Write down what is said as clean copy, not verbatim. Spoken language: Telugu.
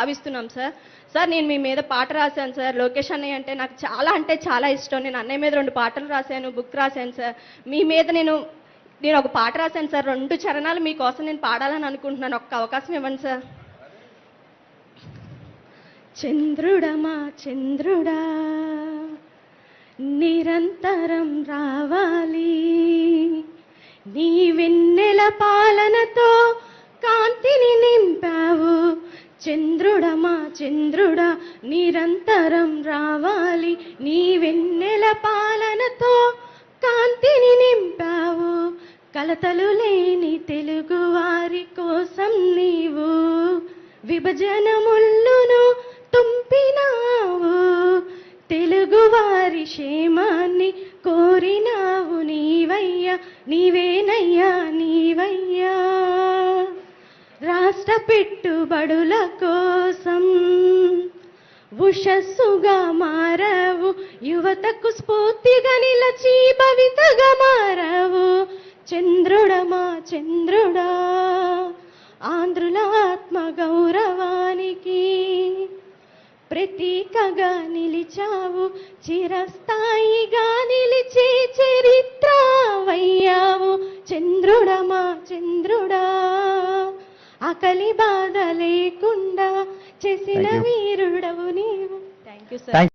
భావిస్తున్నాం సార్. సార్ నేను మీ మీద పాట రాశాను సార్. లోకేష్ అన్నయ్య అంటే చాలా ఇష్టం. నేను అన్నయ్య మీద 2 పాటలు రాశాను, బుక్ రాశాను సార్. మీ మీద నేను ఒక పాట రాశాను సార్. 2 చరణాలు మీకోసం నేను పాడాలని అనుకుంటున్నాను. ఒక్క అవకాశం ఇవ్వండి సార్. చంద్రుడమా చంద్రుడా నిరంతరం రావాలి, నీ వెన్నెల పాలనతో కాంతిని నింపావు. చంద్రుడమా చంద్రుడా నిరంతరం రావాలి, నీ వెన్నెల పాలనతో కాంతిని నింపావు. కలతలు లేని తెలుగు వారి కోసం నీవు విభజన ముళ్ళును తుంపినావు. తెలుగు వారి క్షేమాన్ని కోరినావు నీవయ్యా, నీవేనయ్యా నీవయ్యా. రాష్ట్ర పెట్టుబడుల కోసం ఉషస్సుగా మారావు, యువతకు స్ఫూర్తిగా నిలచి భవితగా మారావు. చంద్రుడమా చంద్రుడా ఆంధ్రుల ఆత్మ గౌరవానికి ప్రతీకగా నిలిచావు, చిరస్థాయిగా నిలిచే చరిత్రవయ్యావు. చంద్రుడమా చంద్రుడా ఆకలి బాధ లేకుండా చేసిన వీరుడవు నీవు. Thank you sir.